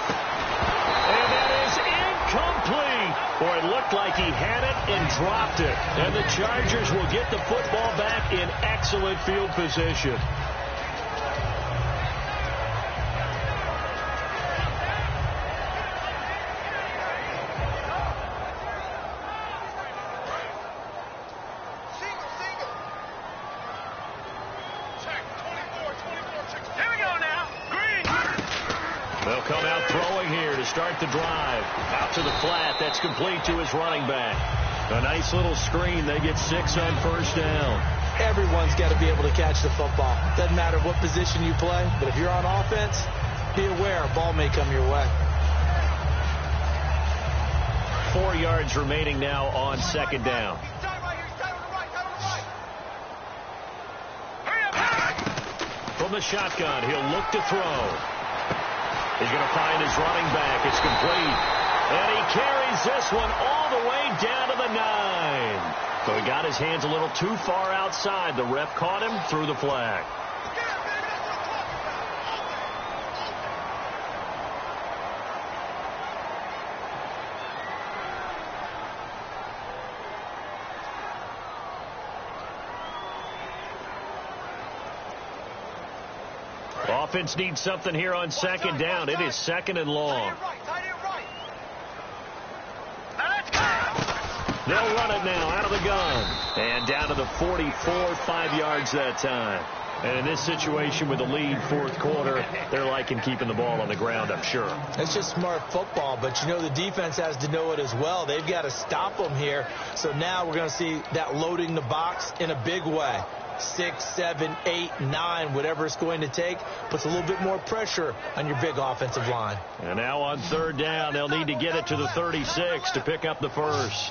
And that is incomplete. Boy, it looked like he had it and dropped it. And the Chargers will get the football back in excellent field position. They'll come out throwing here to start the drive. Out to the flat. That's complete to his running back. A nice little screen. They get 6 on 1st down. Everyone's got to be able to catch the football. Doesn't matter what position you play, but if you're on offense, be aware a ball may come your way. 4 yards remaining now on 2nd down. From the shotgun, he'll look to throw. He's going to find his running back. It's complete. And he carries this one all the way down to the 9. So he got his hands a little too far outside. The ref caught him, threw the flag. Offense needs something here on 2nd down. It is 2nd and long. They'll run it now out of the gun. And down to the 44, 5 yards that time. And in this situation with the lead 4th quarter, they're liking keeping the ball on the ground, I'm sure. It's just smart football, but you know the defense has to know it as well. They've got to stop them here. So now we're going to see that loading the box in a big way. 6, 7, 8, 9, whatever it's going to take, puts a little bit more pressure on your big offensive line. And now on 3rd down, they'll need to get it to the 36 to pick up the 1st.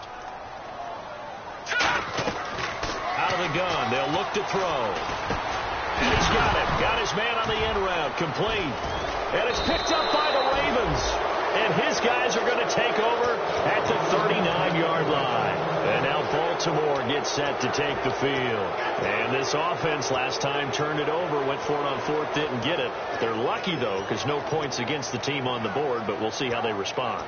Out of the gun, they'll look to throw. And he's got it. Got his man on the end route, complete. And it's picked up by the Ravens. And his guys are going to take over at the 39-yard line. And now Baltimore gets set to take the field. And this offense last time turned it over, went for it on 4th, didn't get it. They're lucky, though, because no points against the team on the board, but we'll see how they respond.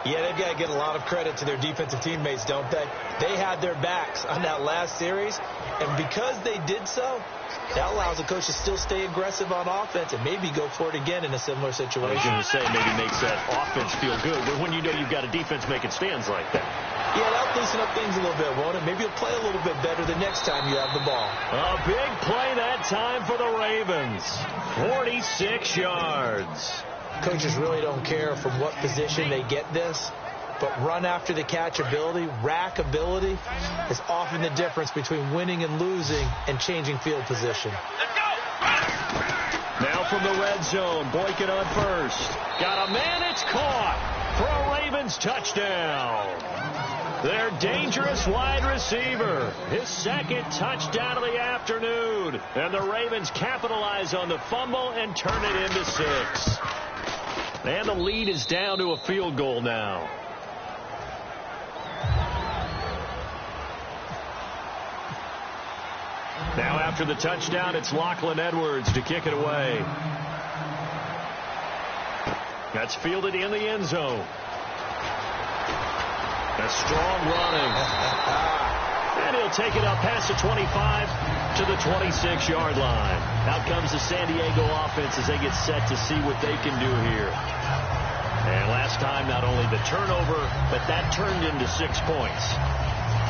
Yeah, they've got to get a lot of credit to their defensive teammates, don't they? They had their backs on that last series, and because they did so, that allows the coach to still stay aggressive on offense and maybe go for it again in a similar situation. I was going to say maybe makes that offense feel good, but when you know you've got a defense making stands like that. Yeah, that'll loosen up things a little bit, won't it? Maybe you'll play a little bit better the next time you have the ball. A big play that time for the Ravens. 46 yards. Coaches really don't care from what position they get this, but run after the catch ability, rack ability, is often the difference between winning and losing and changing field position. Now from the red zone, Boykin on 1st. Got a man, it's caught for a Ravens touchdown. Their dangerous wide receiver, his 2nd touchdown of the afternoon. And the Ravens capitalize on the fumble and turn it into 6. And the lead is down to a field goal now. Now after the touchdown, it's Lachlan Edwards to kick it away. That's fielded in the end zone. A strong running. And he'll take it up past the 25 to the 26-yard line. Out comes the San Diego offense as they get set to see what they can do here. And last time, not only the turnover, but that turned into 6 points.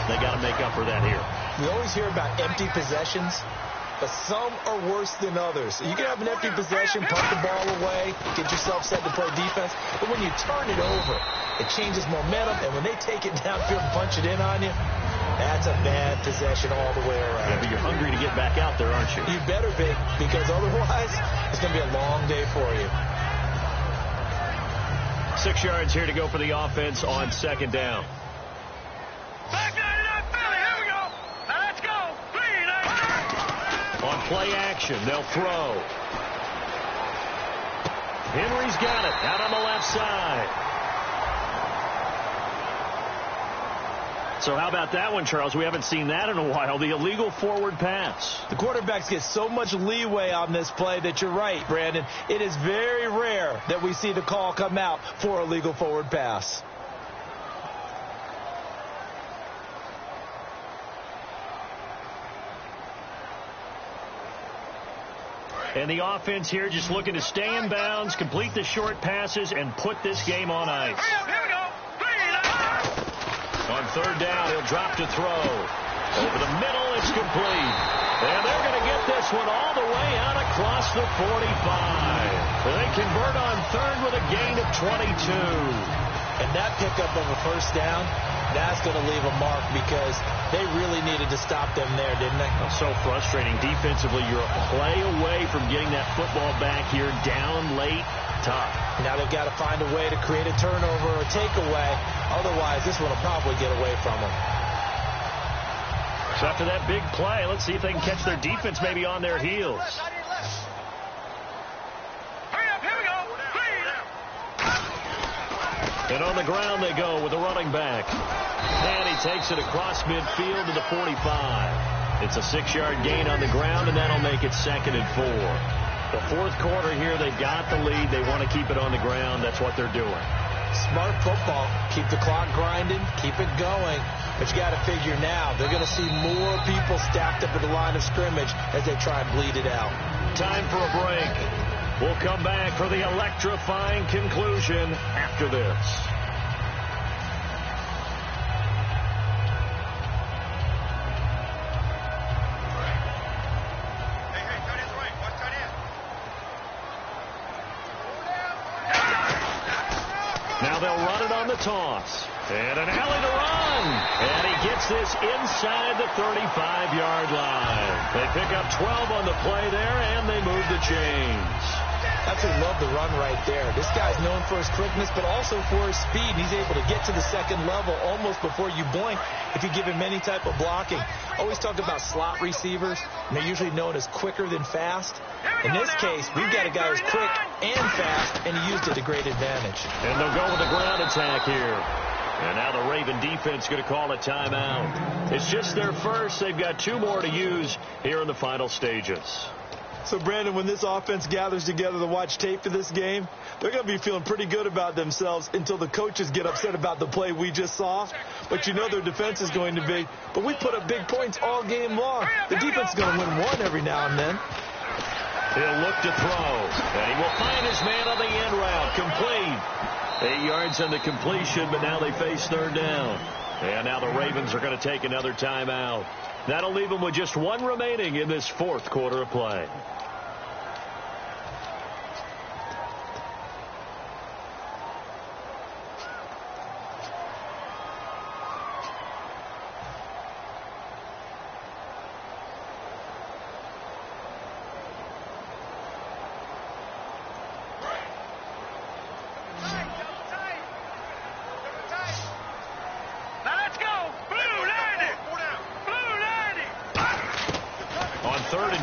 They got to make up for that here. We always hear about empty possessions, but some are worse than others. You can have an empty possession, punt the ball away, get yourself set to play defense. But when you turn it over, it changes momentum. And when they take it downfield and punch it in on you, that's a bad possession all the way around. Yeah, but you're hungry to get back out there, aren't you? You better be, because otherwise it's going to be a long day for you. 6 yards here to go for the offense on second down. On play action, they'll throw. Henry's got it out on the left side. So how about that one, Charles? We haven't seen that in a while. The illegal forward pass. The quarterbacks get so much leeway on this play that you're right, Brandon. It is very rare that we see the call come out for a illegal forward pass. And the offense here just looking to stay in bounds, complete the short passes, and put this game on ice. On third down, he'll drop to throw. Over the middle, it's complete. And they're going to get this one all the way out across the 45. They convert on third with a gain of 22. And that pickup of a first down, that's going to leave a mark because they really needed to stop them there, didn't they? So frustrating. Defensively, you're a play away from getting that football back here down late. Tough. Now they've got to find a way to create a turnover or a takeaway. Otherwise, this one will probably get away from them. So after that big play, let's see if they can catch their defense maybe on their heels. And on the ground they go with the running back. And he takes it across midfield to the 45. It's a 6-yard gain on the ground, and that'll make it 2nd and 4. The fourth quarter here, they've got the lead. They want to keep it on the ground. That's what they're doing. Smart football. Keep the clock grinding. Keep it going. But you got to figure now, they're going to see more people stacked up at the line of scrimmage as they try and bleed it out. Time for a break. We'll come back for the electrifying conclusion after this. Now they'll run it on the toss. And an alley to run. And he gets this inside the 35-yard line. They pick up 12 on the play there, and they move the chains. Absolutely love the run right there. This guy's known for his quickness, but also for his speed. He's able to get to the second level almost before you blink if you give him any type of blocking. Always talk about slot receivers, and they're usually known as quicker than fast. In this case, we've got a guy who's quick and fast, and he used it to great advantage. And they'll go with the ground attack here. And now the Raven defense going to call a timeout. It's just their first. They've got 2 more to use here in the final stages. So, Brandon, when this offense gathers together to watch tape for this game, they're going to be feeling pretty good about themselves until the coaches get upset about the play we just saw. But you know their defense is going to be, but we put up big points all game long. The defense is going to win one every now and then. He'll look to throw, and he will find his man on the end route. Complete. 8 yards on the completion, but now they face third down. And now the Ravens are going to take another timeout. That'll leave them with just 1 remaining in this fourth quarter of play.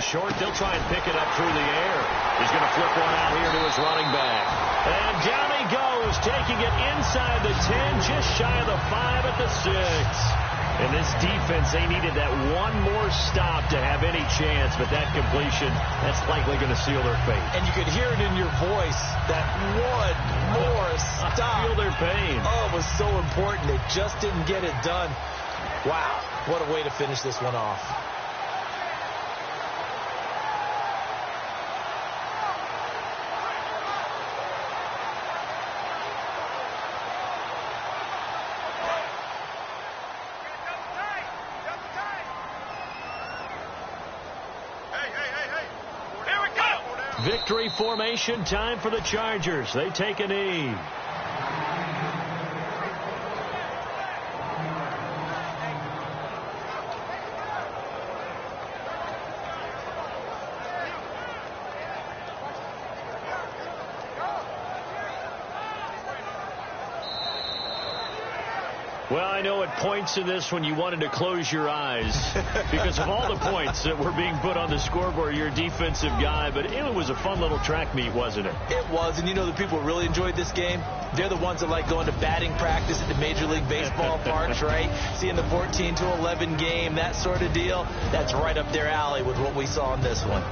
Short, they'll try and pick it up through the air. He's going to flip one out here to his running back. And down he goes, taking it inside the 10, just shy of the 5 at the 6. And this defense, they needed that one more stop to have any chance, but that completion, that's likely going to seal their fate. And you could hear it in your voice, that one more stop. I feel their pain. Oh, it was so important. They just didn't get it done. Wow, what a way to finish this one off. Victory formation, time for the Chargers. They take a knee. Well, I know at points in this when you wanted to close your eyes because of all the points that were being put on the scoreboard. You're a defensive guy, but it was a fun little track meet, wasn't it? It was, and you know the people who really enjoyed this game? They're the ones that like going to batting practice at the Major League Baseball parks, right? Seeing the 14-11 game, that sort of deal. That's right up their alley with what we saw in this one.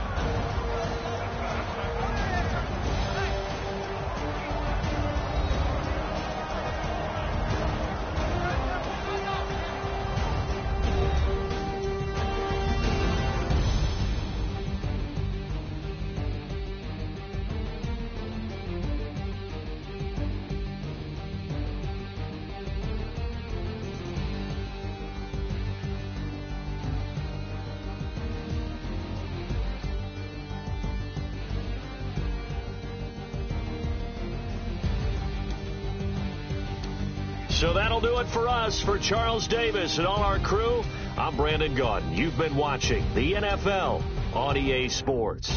So that'll do it for us. For Charles Davis and all our crew, I'm Brandon Gaudin. You've been watching the NFL on EA Sports.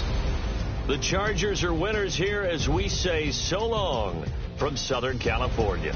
The Chargers are winners here as we say so long from Southern California.